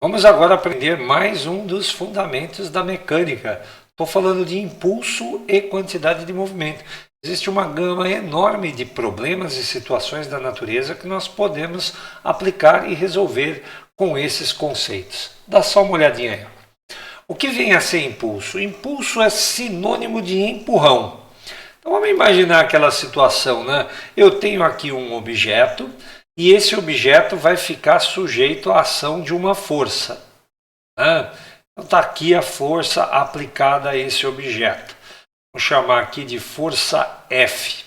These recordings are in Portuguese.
Vamos agora aprender mais um dos fundamentos da mecânica. Estou falando de impulso e quantidade de movimento. Existe uma gama enorme de problemas e situações da natureza que nós podemos aplicar e resolver com esses conceitos. Dá só uma olhadinha aí. O que vem a ser impulso? Impulso é sinônimo de empurrão. Então vamos imaginar aquela situação, né? Eu tenho aqui um objeto e esse objeto vai ficar sujeito à ação de uma força. Né? Então está aqui a força aplicada a esse objeto. Vou chamar aqui de força F.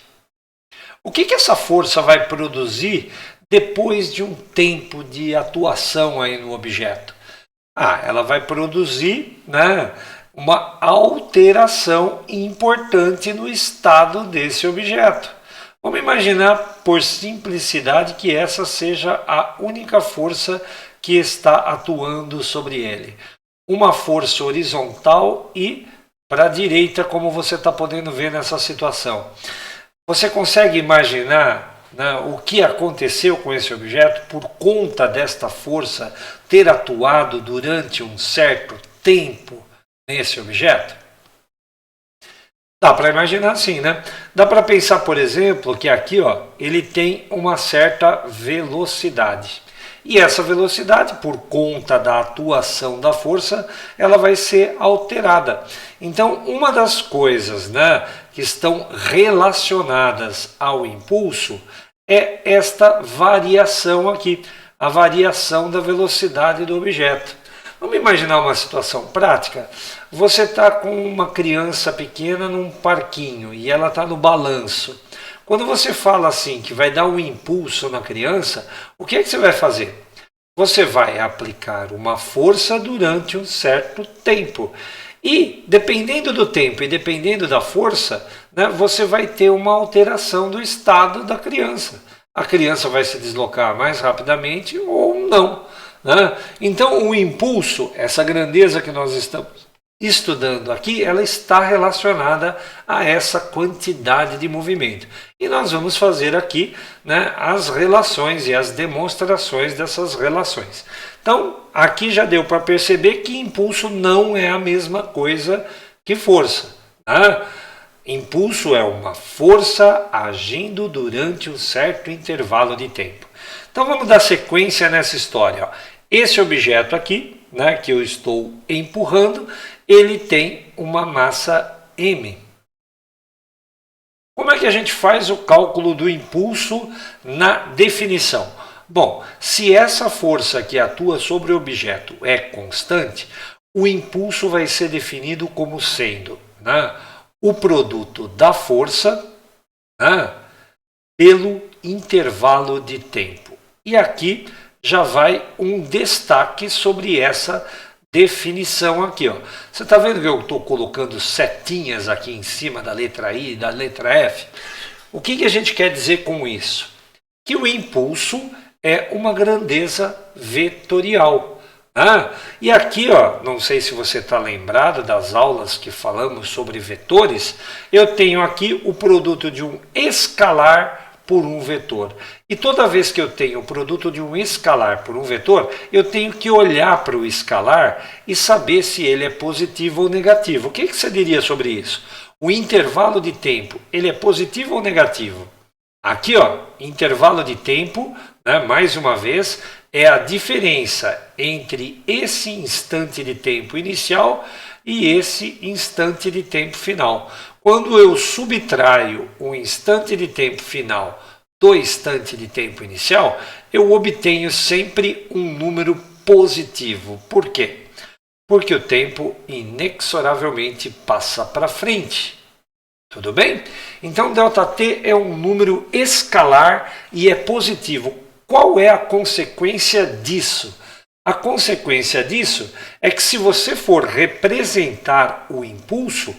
O que essa força vai produzir depois de um tempo de atuação aí no objeto? Ela vai produzir, né, uma alteração importante no estado desse objeto. Vamos imaginar, por simplicidade, que essa seja a única força que está atuando sobre ele. Uma força horizontal e para a direita, como você está podendo ver nessa situação. Você consegue imaginar, né, o que aconteceu com esse objeto por conta desta força ter atuado durante um certo tempo nesse objeto? Dá para imaginar assim, né? Dá para pensar, por exemplo, que aqui, ele tem uma certa velocidade. E essa velocidade, por conta da atuação da força, ela vai ser alterada. Então, uma das coisas, né, que estão relacionadas ao impulso é esta variação aqui, a variação da velocidade do objeto. Vamos imaginar uma situação prática. Você está com uma criança pequena num parquinho e ela está no balanço. Quando você fala assim que vai dar um impulso na criança, o que é que você vai fazer? Você vai aplicar uma força durante um certo tempo. E, dependendo do tempo e dependendo da força, né, você vai ter uma alteração do estado da criança. A criança vai se deslocar mais rapidamente ou não. Né? Então, o impulso, essa grandeza que nós estamos estudando aqui, ela está relacionada a essa quantidade de movimento. E nós vamos fazer aqui, né, as relações e as demonstrações dessas relações. Então, aqui já deu para perceber que impulso não é a mesma coisa que força. Né? Impulso é uma força agindo durante um certo intervalo de tempo. Então, vamos dar sequência nessa história. Esse objeto aqui, né, que eu estou empurrando, ele tem uma massa m. Como é que a gente faz o cálculo do impulso na definição? Bom, se essa força que atua sobre o objeto é constante, o impulso vai ser definido como sendo, né, o produto da força, né, pelo intervalo de tempo. E aqui já vai um destaque sobre essa definição aqui. Você está vendo que eu estou colocando setinhas aqui em cima da letra I e da letra F? O que a gente quer dizer com isso? Que o impulso é uma grandeza vetorial. E aqui, não sei se você está lembrado das aulas que falamos sobre vetores, eu tenho aqui o produto de um escalar por um vetor. E toda vez que eu tenho o produto de um escalar por um vetor, eu tenho que olhar para o escalar e saber se ele é positivo ou negativo. O que você diria sobre isso? O intervalo de tempo, ele é positivo ou negativo? Aqui, intervalo de tempo, né, mais uma vez, é a diferença entre esse instante de tempo inicial e esse instante de tempo final. Quando eu subtraio o instante de tempo final do instante de tempo inicial, eu obtenho sempre um número positivo. Por quê? Porque o tempo inexoravelmente passa para frente. Tudo bem? Então, ΔT é um número escalar e é positivo. Qual é a consequência disso? A consequência disso é que se você for representar o impulso,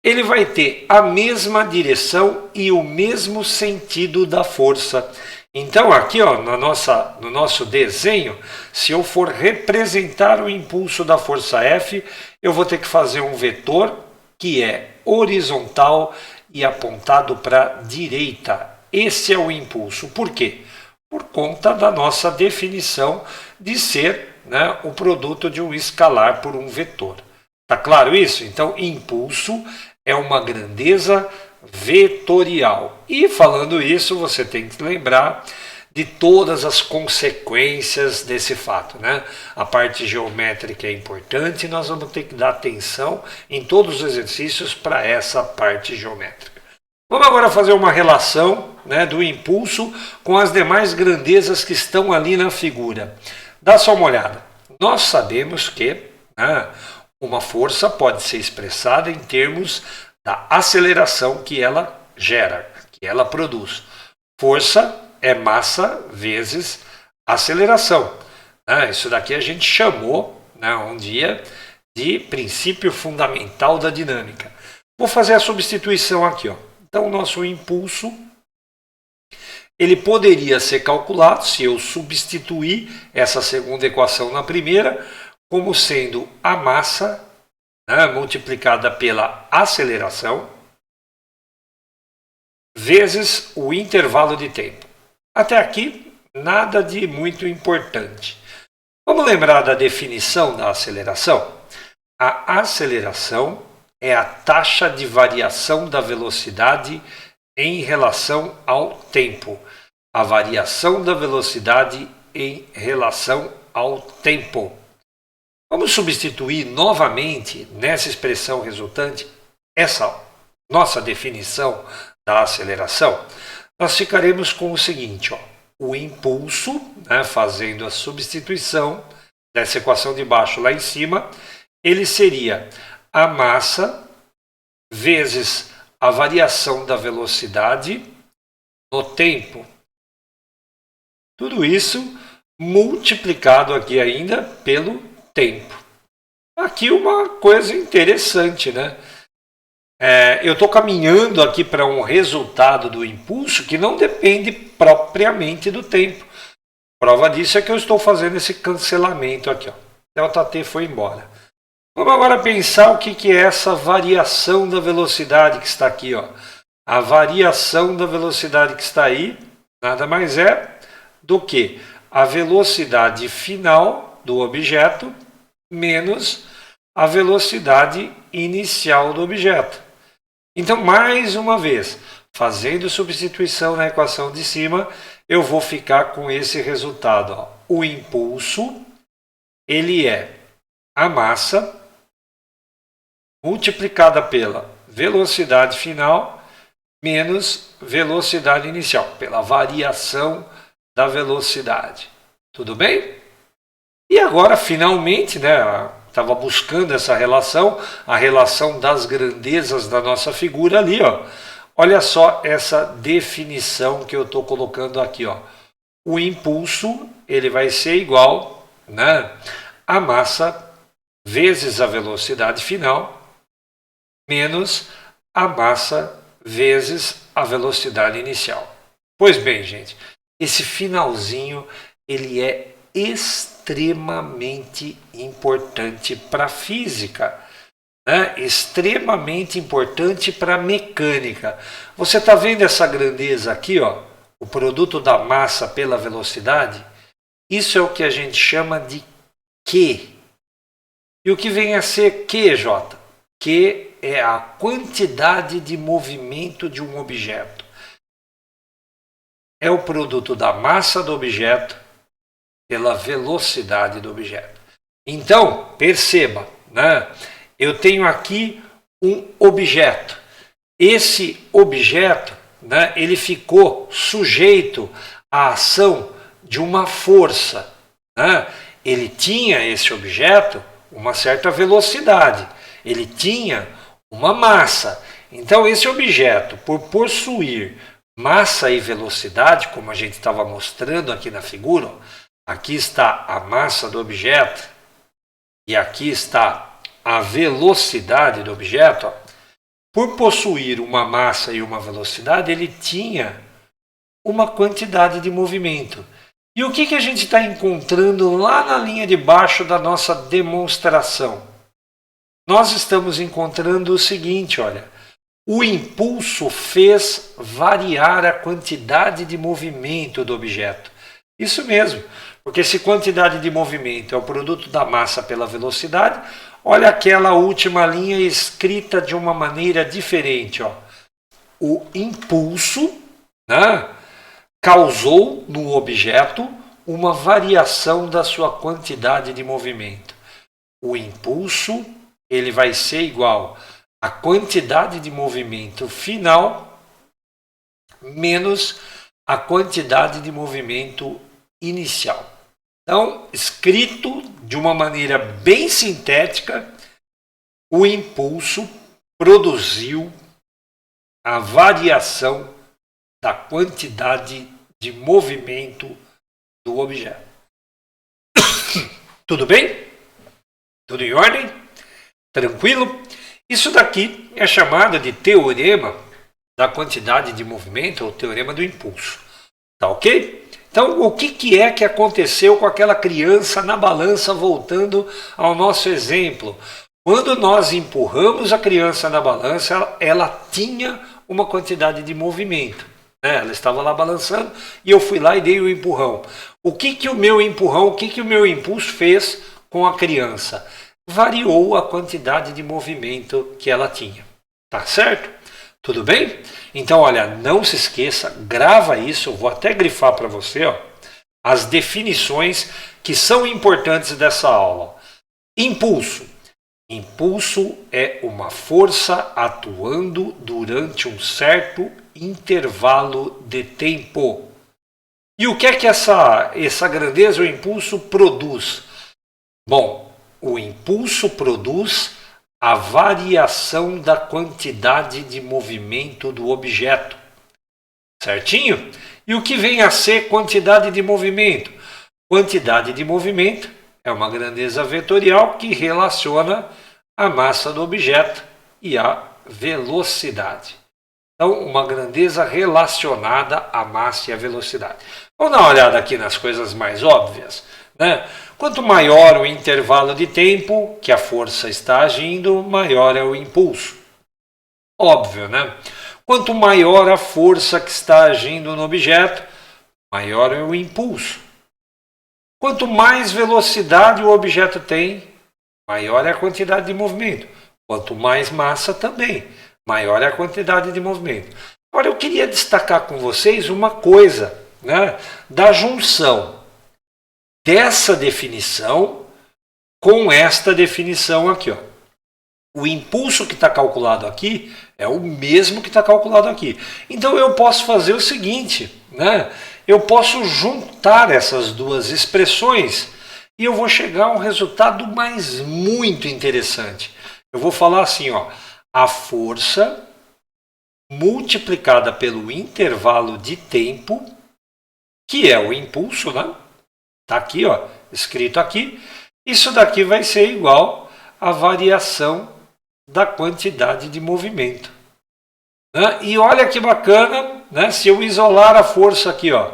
ele vai ter a mesma direção e o mesmo sentido da força. Então, aqui no nosso desenho, se eu for representar o impulso da força F, eu vou ter que fazer um vetor que é horizontal e apontado para a direita. Esse é o impulso. Por quê? Por conta da nossa definição de ser né, o produto de um escalar por um vetor. Tá claro isso? Então, impulso é uma grandeza vetorial. E falando isso, você tem que lembrar de todas as consequências desse fato, né? A parte geométrica é importante e nós vamos ter que dar atenção em todos os exercícios para essa parte geométrica. Vamos agora fazer uma relação, né, do impulso com as demais grandezas que estão ali na figura. Dá só uma olhada. Nós sabemos que, né, uma força pode ser expressada em termos da aceleração que ela gera, que ela produz. Força é massa vezes aceleração. Isso daqui a gente chamou, né, um dia de princípio fundamental da dinâmica. Vou fazer a substituição aqui, ó. Então, o nosso impulso ele poderia ser calculado, se eu substituir essa segunda equação na primeira, como sendo a massa, né, multiplicada pela aceleração vezes o intervalo de tempo. Até aqui, nada de muito importante. Vamos lembrar da definição da aceleração? A aceleração é a taxa de variação da velocidade em relação ao tempo. A variação da velocidade em relação ao tempo. Vamos substituir novamente nessa expressão resultante essa nossa definição da aceleração. Nós ficaremos com o seguinte, ó, o impulso, né, fazendo a substituição dessa equação de baixo lá em cima, ele seria a massa vezes a variação da velocidade no tempo. Tudo isso multiplicado aqui ainda pelo tempo. Aqui uma coisa interessante, né? Eu estou caminhando aqui para um resultado do impulso que não depende propriamente do tempo. Prova disso é que eu estou fazendo esse cancelamento aqui, ó. Δt foi embora. Vamos agora pensar o que é essa variação da velocidade que está aqui, ó. A variação da velocidade que está aí nada mais é do que a velocidade final do objeto menos a velocidade inicial do objeto. Então, mais uma vez, fazendo substituição na equação de cima, eu vou ficar com esse resultado, ó. O impulso, ele é a massa multiplicada pela velocidade final menos velocidade inicial, pela variação da velocidade. Tudo bem? E agora, finalmente, né, estava buscando essa relação, a relação das grandezas da nossa figura ali, ó. Olha só essa definição que eu estou colocando aqui, ó. O impulso, ele vai ser igual, né, a massa vezes a velocidade final menos a massa vezes a velocidade inicial. Pois bem, gente, esse finalzinho ele é extremamente importante para a física, né? Extremamente importante para a mecânica. Você está vendo essa grandeza aqui, ó, o produto da massa pela velocidade? Isso é o que a gente chama de Q. E o que vem a ser Q, J? Q é a quantidade de movimento de um objeto. É o produto da massa do objeto pela velocidade do objeto. Então, perceba, né? Eu tenho aqui um objeto. Esse objeto, né, ele ficou sujeito à ação de uma força, né? Ele tinha, esse objeto, uma certa velocidade. Ele tinha uma massa. Então, esse objeto, por possuir massa e velocidade, como a gente estava mostrando aqui na figura, ó, aqui está a massa do objeto e aqui está a velocidade do objeto. Ó. Por possuir uma massa e uma velocidade, ele tinha uma quantidade de movimento. E o que a gente está encontrando lá na linha de baixo da nossa demonstração? Nós estamos encontrando o seguinte, olha. O impulso fez variar a quantidade de movimento do objeto. Isso mesmo, Porque se quantidade de movimento é o produto da massa pela velocidade, olha aquela última linha escrita de uma maneira diferente. Ó. O impulso, né, causou no objeto uma variação da sua quantidade de movimento. O impulso ele vai ser igual à quantidade de movimento final menos a quantidade de movimento inicial. Então, escrito de uma maneira bem sintética, o impulso produziu a variação da quantidade de movimento do objeto. Tudo bem? Tudo em ordem? Tranquilo? Isso daqui é chamado de teorema da quantidade de movimento ou teorema do impulso. Tá ok? Então, o que é que aconteceu com aquela criança na balança, voltando ao nosso exemplo? Quando nós empurramos a criança na balança, ela tinha uma quantidade de movimento. Né? Ela estava lá balançando e eu fui lá e dei o empurrão. O que o meu empurrão, o que o meu impulso fez com a criança? Variou a quantidade de movimento que ela tinha. Tá certo? Tudo bem? Então, olha, não se esqueça, grava isso, eu vou até grifar para você, ó, as definições que são importantes dessa aula. Impulso. Impulso é uma força atuando durante um certo intervalo de tempo. E o que é que essa grandeza, o impulso, produz? Bom, o impulso produz a variação da quantidade de movimento do objeto. Certinho? E o que vem a ser quantidade de movimento? Quantidade de movimento é uma grandeza vetorial que relaciona a massa do objeto e a velocidade. Então, uma grandeza relacionada à massa e à velocidade. Vamos dar uma olhada aqui nas coisas mais óbvias, né? Quanto maior o intervalo de tempo que a força está agindo, maior é o impulso. Óbvio, né? Quanto maior a força que está agindo no objeto, maior é o impulso. Quanto mais velocidade o objeto tem, maior é a quantidade de movimento. Quanto mais massa também, maior é a quantidade de movimento. Agora eu queria destacar com vocês uma coisa, né, da junção dessa definição com esta definição aqui. Ó. O impulso que está calculado aqui é o mesmo que está calculado aqui. Então eu posso fazer o seguinte, né? Eu posso juntar essas duas expressões e eu vou chegar a um resultado mais muito interessante. Eu vou falar assim, ó, a força multiplicada pelo intervalo de tempo, que é o impulso, né? Está aqui, ó, escrito aqui. Isso daqui vai ser igual à variação da quantidade de movimento. Né? E olha que bacana, né? Se eu isolar a força aqui, ó,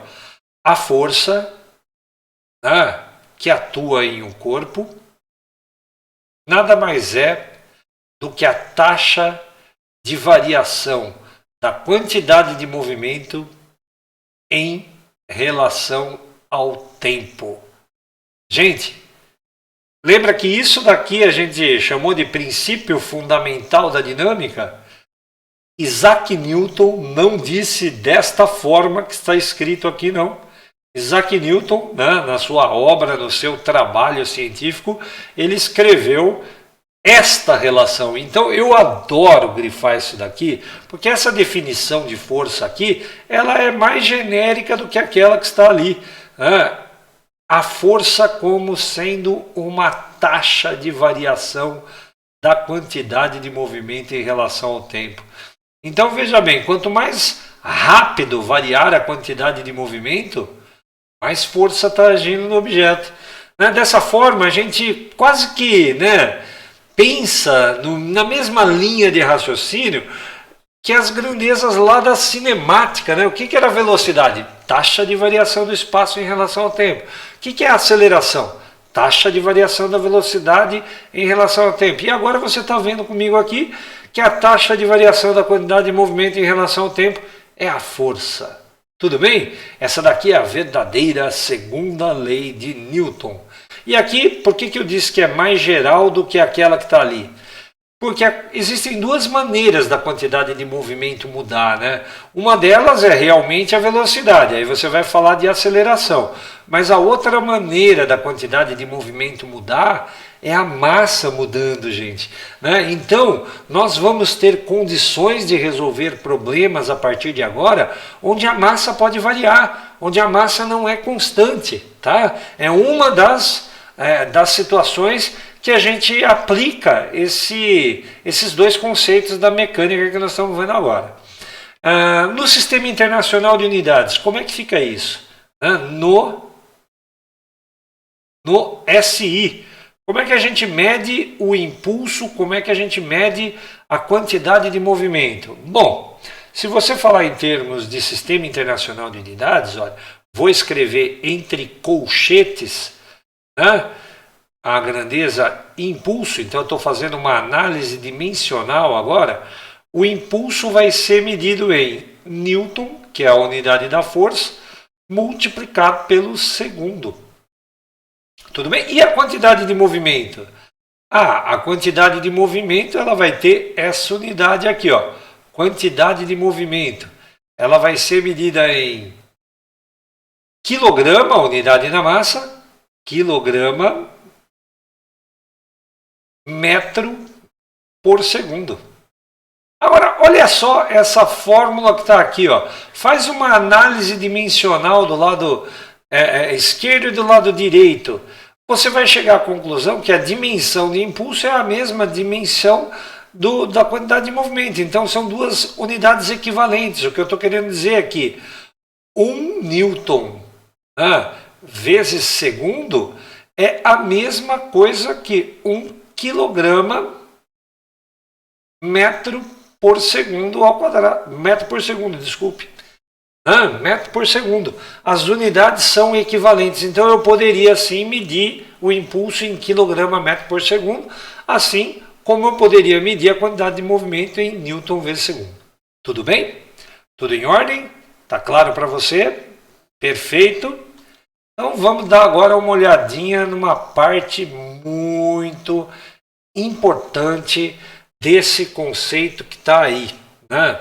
a força, né, que atua em um corpo nada mais é do que a taxa de variação da quantidade de movimento em relação ao tempo. Gente, lembra que isso daqui a gente chamou de princípio fundamental da dinâmica? Isaac Newton não disse desta forma que está escrito aqui, não. Isaac Newton, né, na sua obra, no seu trabalho científico, ele escreveu esta relação. Então eu adoro grifar isso daqui, porque essa definição de força aqui, ela é mais genérica do que aquela que está ali. Né? A força como sendo uma taxa de variação da quantidade de movimento em relação ao tempo. Então veja bem, quanto mais rápido variar a quantidade de movimento, mais força está agindo no objeto. Né? Dessa forma, a gente quase que, né, pensa na mesma linha de raciocínio que as grandezas lá da cinemática. Né? O que era a velocidade? Taxa de variação do espaço em relação ao tempo. O que é a aceleração? Taxa de variação da velocidade em relação ao tempo. E agora você está vendo comigo aqui que a taxa de variação da quantidade de movimento em relação ao tempo é a força. Tudo bem? Essa daqui é a verdadeira segunda lei de Newton. E aqui, por que eu disse que é mais geral do que aquela que está ali? Porque existem duas maneiras da quantidade de movimento mudar, né? Uma delas é realmente a velocidade, aí você vai falar de aceleração. Mas a outra maneira da quantidade de movimento mudar é a massa mudando, gente, né? Então, nós vamos ter condições de resolver problemas a partir de agora, onde a massa pode variar, onde a massa não é constante, tá? É uma das situações que a gente aplica esses dois conceitos da mecânica que nós estamos vendo agora. No Sistema Internacional de Unidades, como é que fica isso? No SI, como é que a gente mede o impulso, como é que a gente mede a quantidade de movimento? Bom, se você falar em termos de Sistema Internacional de Unidades, olha, vou escrever entre colchetes, né? A grandeza impulso, então eu estou fazendo uma análise dimensional agora, o impulso vai ser medido em Newton, que é a unidade da força, multiplicado pelo segundo. Tudo bem? E a quantidade de movimento? A quantidade de movimento ela vai ter essa unidade aqui, ó, quantidade de movimento. Ela vai ser medida em quilograma, unidade da massa, quilograma, metro por segundo. Agora, olha só essa fórmula que está aqui, ó. Faz uma análise dimensional do lado esquerdo e do lado direito. Você vai chegar à conclusão que a dimensão de impulso é a mesma dimensão da quantidade de movimento. Então, são duas unidades equivalentes. O que eu estou querendo dizer aqui, 1 Newton vezes segundo é a mesma coisa que 1 quilograma metro por segundo ao quadrado. Metro por segundo, desculpe. Metro por segundo. As unidades são equivalentes, então eu poderia sim medir o impulso em quilograma metro por segundo, assim como eu poderia medir a quantidade de movimento em Newton vezes segundo. Tudo bem? Tudo em ordem? Tá claro para você? Perfeito. Então vamos dar agora uma olhadinha numa parte muito importante desse conceito que está aí, né?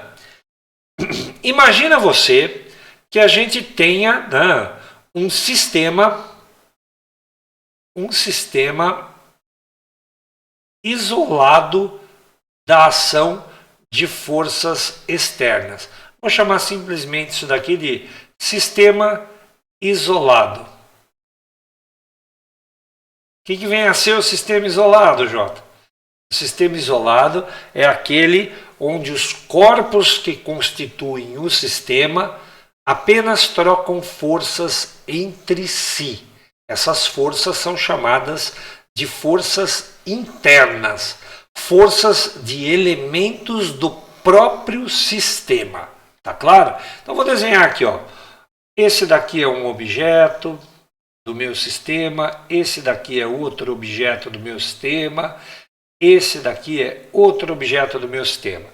Imagina você que a gente tenha, né, um sistema isolado da ação de forças externas. Vou chamar simplesmente isso daqui de sistema isolado. O que vem a ser o sistema isolado, Jota? O sistema isolado é aquele onde os corpos que constituem o sistema apenas trocam forças entre si. Essas forças são chamadas de forças internas, forças de elementos do próprio sistema. Tá claro? Então vou desenhar aqui, ó. Esse daqui é um objeto do meu sistema, esse daqui é outro objeto do meu sistema, esse daqui é outro objeto do meu sistema.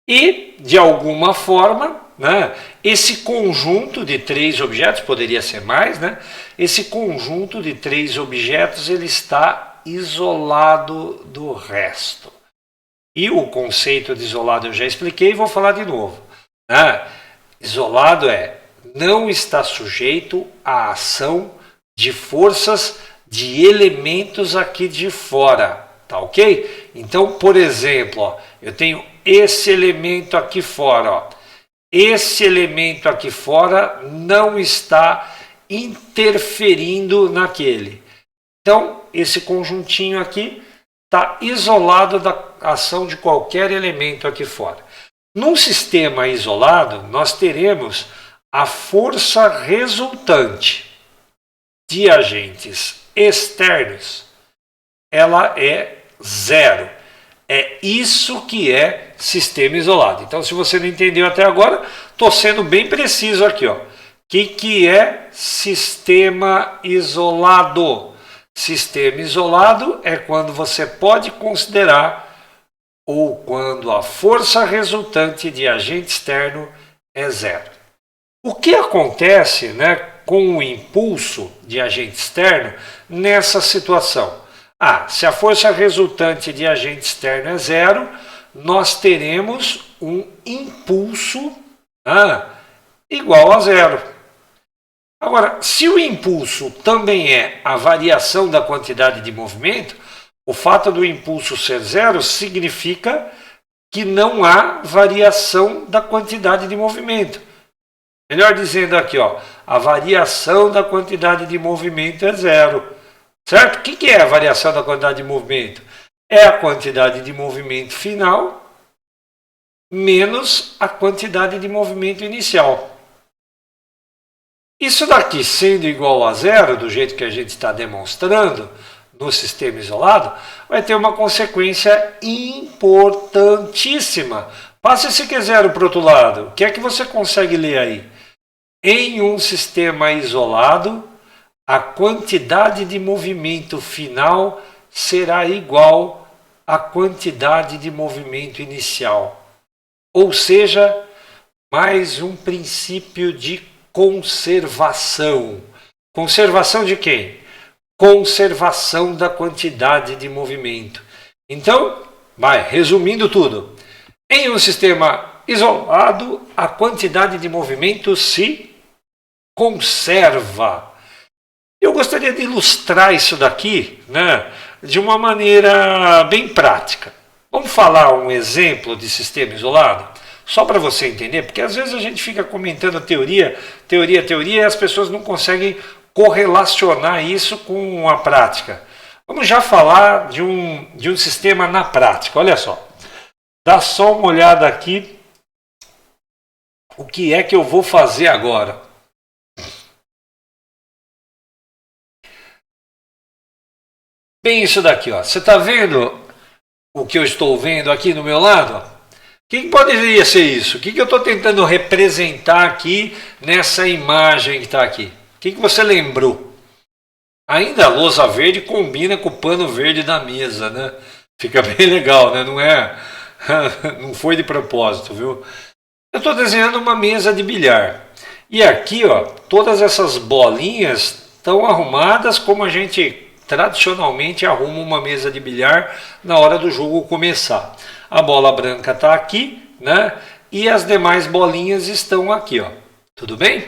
E, de alguma forma, né, esse conjunto de três objetos, poderia ser mais, né, esse conjunto de três objetos ele está isolado do resto. E o conceito de isolado eu já expliquei e vou falar de novo. Né? Isolado não está sujeito à ação de forças de elementos aqui de fora, tá ok? Então, por exemplo, ó, eu tenho esse elemento aqui fora, ó. Esse elemento aqui fora não está interferindo naquele. Então, esse conjuntinho aqui está isolado da ação de qualquer elemento aqui fora. Num sistema isolado, nós teremos a força resultante de agentes externos, ela é zero. É isso que é sistema isolado. Então, se você não entendeu até agora, estou sendo bem preciso aqui. O que é sistema isolado? Sistema isolado é quando você pode considerar ou quando a força resultante de agente externo é zero. O que acontece, né, com o impulso de agente externo nessa situação? Se a força resultante de agente externo é zero, nós teremos um impulso igual a zero. Agora, se o impulso também é a variação da quantidade de movimento, o fato do impulso ser zero significa que não há variação da quantidade de movimento. Melhor dizendo aqui, a variação da quantidade de movimento é zero. Certo? O que é a variação da quantidade de movimento? É a quantidade de movimento final menos a quantidade de movimento inicial. Isso daqui sendo igual a zero, do jeito que a gente está demonstrando no sistema isolado, vai ter uma consequência importantíssima. Passe esse Q0 para o outro lado. O que é que você consegue ler aí? Em um sistema isolado, a quantidade de movimento final será igual à quantidade de movimento inicial. Ou seja, mais um princípio de conservação. Conservação de quem? Conservação da quantidade de movimento. Então, resumindo tudo. Em um sistema isolado, a quantidade de movimento se conserva. Eu gostaria de ilustrar isso daqui, né, de uma maneira bem prática. Vamos falar um exemplo de sistema isolado? Só para você entender, porque às vezes a gente fica comentando teoria, e as pessoas não conseguem correlacionar isso com a prática. Vamos já falar de um sistema na prática. Olha só, dá só uma olhada aqui o que é que eu vou fazer agora. Bem isso daqui, você está vendo o que eu estou vendo aqui no meu lado? O que poderia ser isso? O que eu estou tentando representar aqui nessa imagem que está aqui? O que você lembrou? Ainda a lousa verde combina com o pano verde da mesa, né? Fica bem legal, né? Não foi de propósito, viu? Eu estou desenhando uma mesa de bilhar. E aqui, todas essas bolinhas estão arrumadas como a gente tradicionalmente arruma uma mesa de bilhar na hora do jogo começar. A bola branca está aqui, né? E as demais bolinhas estão aqui, Tudo bem?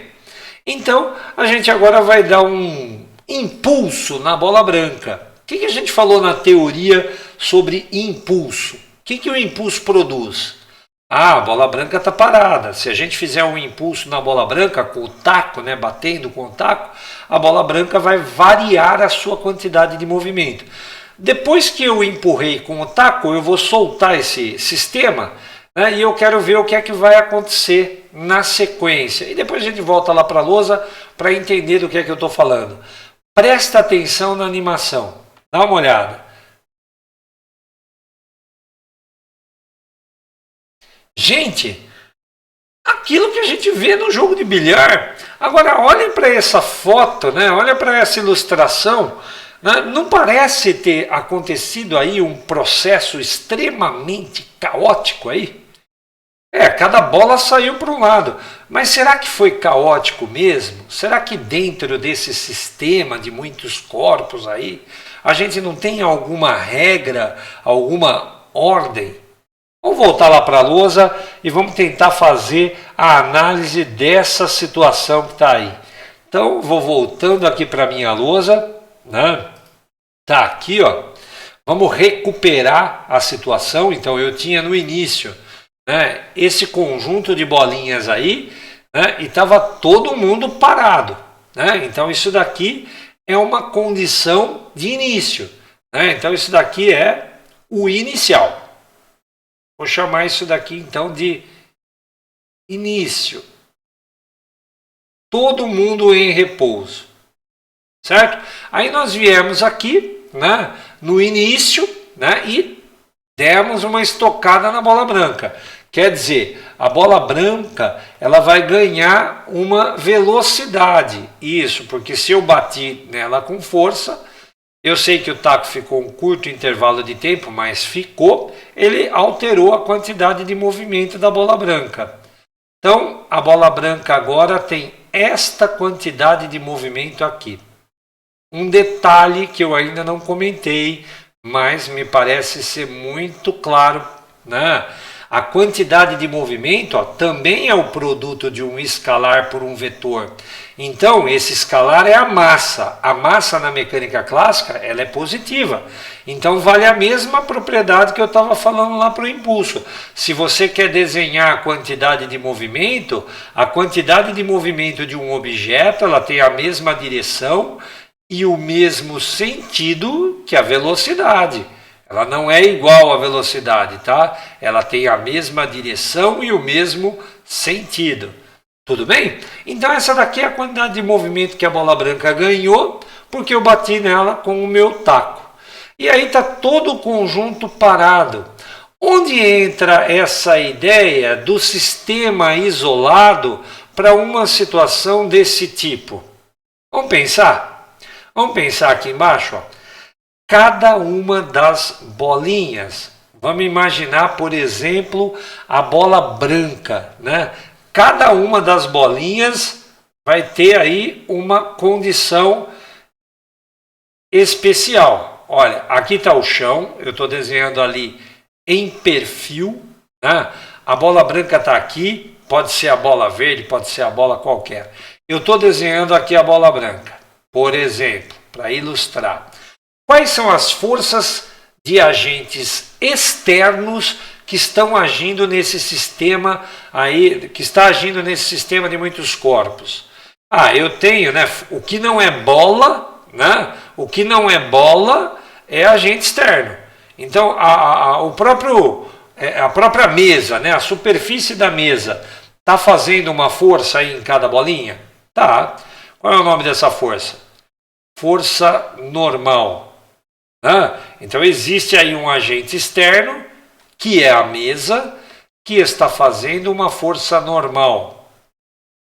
Então, a gente agora vai dar um impulso na bola branca. O que a gente falou na teoria sobre impulso? O que o impulso produz? A bola branca está parada. Se a gente fizer um impulso na bola branca com o taco, né, batendo com o taco, a bola branca vai variar a sua quantidade de movimento. Depois que eu empurrei com o taco, eu vou soltar esse sistema, né, e eu quero ver o que é que vai acontecer na sequência. E depois a gente volta lá para a lousa para entender do que é que eu estou falando. Presta atenção na animação. Dá uma olhada. Gente, aquilo que a gente vê no jogo de bilhar. Agora, olhem para essa foto, né? Olha para essa ilustração. Né? Não parece ter acontecido aí um processo extremamente caótico aí? Cada bola saiu para um lado. Mas será que foi caótico mesmo? Será que dentro desse sistema de muitos corpos aí, a gente não tem alguma regra, alguma ordem? Vamos voltar lá para a lousa e vamos tentar fazer a análise dessa situação que está aí. Então, vou voltando aqui para a minha lousa, né? Tá aqui, Vamos recuperar a situação. Então, eu tinha no início, né, esse conjunto de bolinhas aí, né, e estava todo mundo parado, né? Então, isso daqui é uma condição de início, né? Então, isso daqui é o inicial. Vou chamar isso daqui, então, de início. Todo mundo em repouso. Certo? Aí nós viemos aqui, né, no início, né, e demos uma estocada na bola branca. Quer dizer, a bola branca ela vai ganhar uma velocidade. Isso, porque se eu bati nela com força, eu sei que o taco ficou um curto intervalo de tempo, mas ficou, ele alterou a quantidade de movimento da bola branca. Então, a bola branca agora tem esta quantidade de movimento aqui. Um detalhe que eu ainda não comentei, mas me parece ser muito claro, né? A quantidade de movimento também é o produto de um escalar por um vetor. Então, esse escalar é a massa. A massa na mecânica clássica ela é positiva. Então, vale a mesma propriedade que eu estava falando lá para o impulso. Se você quer desenhar a quantidade de movimento de um objeto ela tem a mesma direção e o mesmo sentido que a velocidade. Ela não é igual à velocidade, tá? Ela tem a mesma direção e o mesmo sentido. Tudo bem? Então essa daqui é a quantidade de movimento que a bola branca ganhou, porque eu bati nela com o meu taco. E aí está todo o conjunto parado. Onde entra essa ideia do sistema isolado para uma situação desse tipo? Vamos pensar? Vamos pensar aqui embaixo, ó. Cada uma das bolinhas. Vamos imaginar, por exemplo, a bola branca, né? Cada uma das bolinhas vai ter aí uma condição especial. Olha, aqui está o chão, eu estou desenhando ali em perfil, né? A bola branca está aqui, pode ser a bola verde, pode ser a bola qualquer. Eu estou desenhando aqui a bola branca, por exemplo, para ilustrar. Quais são as forças de agentes externos que estão agindo nesse sistema aí, que está agindo nesse sistema de muitos corpos? Eu tenho, né, o que não é bola, né? O que não é bola é agente externo. Então, a própria mesa, né, a superfície da mesa, está fazendo uma força aí em cada bolinha? Tá. Qual é o nome dessa força? Força normal. Então existe aí um agente externo, que é a mesa, que está fazendo uma força normal.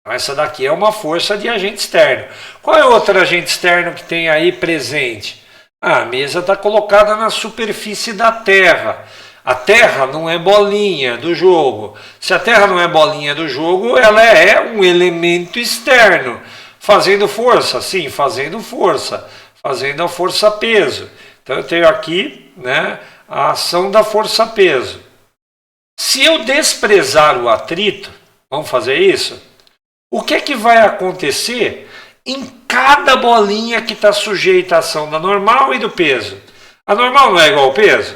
Essa daqui é uma força de agente externo. Qual é outro agente externo que tem aí presente? A mesa está colocada na superfície da Terra. A Terra não é bolinha do jogo. Se a Terra não é bolinha do jogo, ela é um elemento externo. Fazendo força? Sim, fazendo força. Fazendo a força-peso. Então eu tenho aqui, né, a ação da força-peso. Se eu desprezar o atrito, vamos fazer isso? O que é que vai acontecer em cada bolinha que está sujeita à ação da normal e do peso? A normal não é igual ao peso?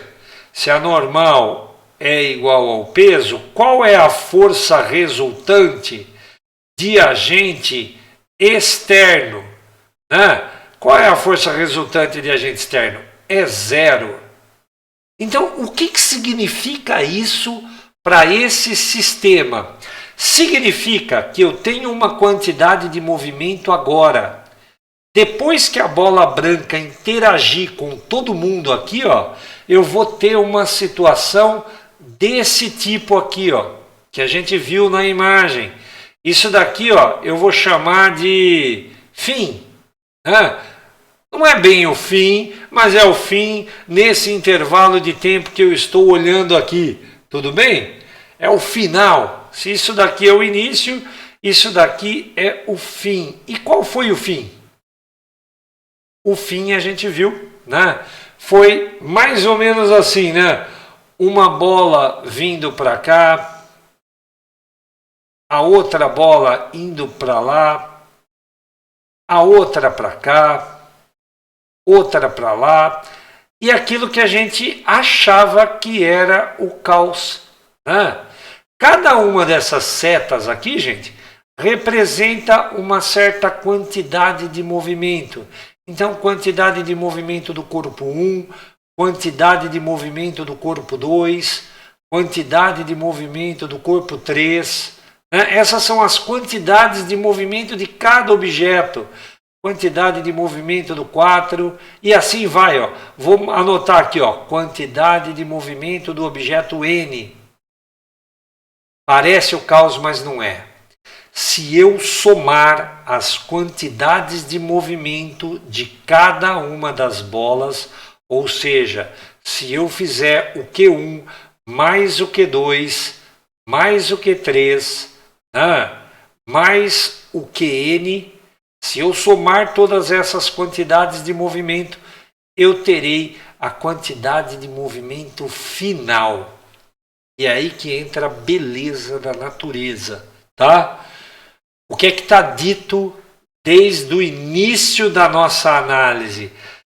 Se a normal é igual ao peso, qual é a força resultante de agente externo? Né? Qual é a força resultante de agente externo? É zero. Então, o que significa isso para esse sistema? Significa que eu tenho uma quantidade de movimento agora. Depois que a bola branca interagir com todo mundo aqui, ó, eu vou ter uma situação desse tipo aqui, ó, que a gente viu na imagem. Isso daqui, ó, eu vou chamar de fim. Não é bem o fim, mas é o fim nesse intervalo de tempo que eu estou olhando aqui. Tudo bem? É o final. Se isso daqui é o início, isso daqui é o fim. E qual foi o fim? O fim a gente viu, né? Foi mais ou menos assim, né? Uma bola vindo para cá, a outra bola indo para lá, a outra para cá, outra para lá, e aquilo que a gente achava que era o caos. Né? Cada uma dessas setas aqui, gente, representa uma certa quantidade de movimento. Então, quantidade de movimento do corpo 1, quantidade de movimento do corpo 2, quantidade de movimento do corpo 3. Né? Essas são as quantidades de movimento de cada objeto. Quantidade de movimento do 4 e assim vai. Ó. Vou anotar aqui, ó, quantidade de movimento do objeto N. Parece o caos, mas não é. Se eu somar as quantidades de movimento de cada uma das bolas, ou seja, se eu fizer o Q1 mais o Q2, mais o Q3, né, mais o Qn, se eu somar todas essas quantidades de movimento, eu terei a quantidade de movimento final. E é aí que entra a beleza da natureza, tá? O que é que está dito desde o início da nossa análise?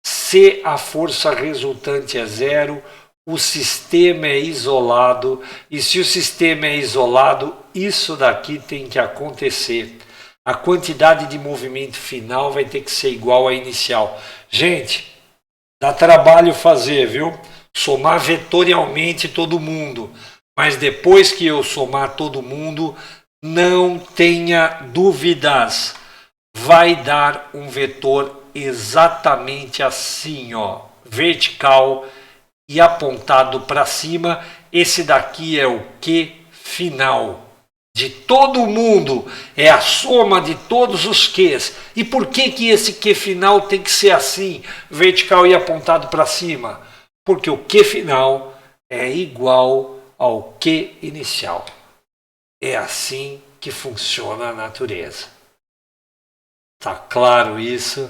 Se a força resultante é zero, o sistema é isolado, e se o sistema é isolado, isso daqui tem que acontecer. A quantidade de movimento final vai ter que ser igual à inicial. Gente, dá trabalho fazer, viu? Somar vetorialmente todo mundo. Mas depois que eu somar todo mundo, não tenha dúvidas. Vai dar um vetor exatamente assim, ó, vertical e apontado para cima. Esse daqui é o Q final. De todo mundo, é a soma de todos os Qs. E por que esse Q final tem que ser assim, vertical e apontado para cima? Porque o Q final é igual ao Q inicial. É assim que funciona a natureza. Tá claro isso?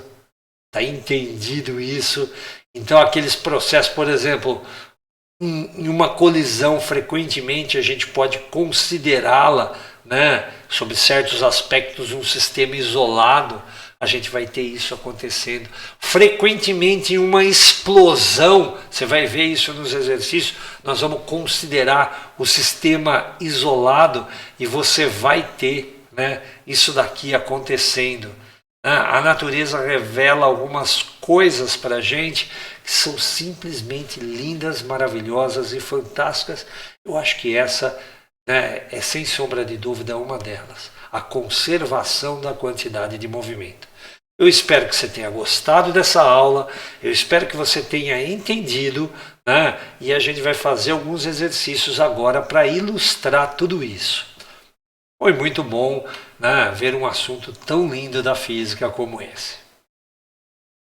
Tá entendido isso? Então aqueles processos, por exemplo, em uma colisão, frequentemente a gente pode considerá-la, né, sob certos aspectos, um sistema isolado. A gente vai ter isso acontecendo. Frequentemente, em uma explosão, você vai ver isso nos exercícios, nós vamos considerar o sistema isolado e você vai ter, né, isso daqui acontecendo. A natureza revela algumas coisas para a gente que são simplesmente lindas, maravilhosas e fantásticas. Eu acho que essa, né, é sem sombra de dúvida uma delas. A conservação da quantidade de movimento. Eu espero que você tenha gostado dessa aula, eu espero que você tenha entendido, né, e a gente vai fazer alguns exercícios agora para ilustrar tudo isso. Foi muito bom, né, ver um assunto tão lindo da física como esse.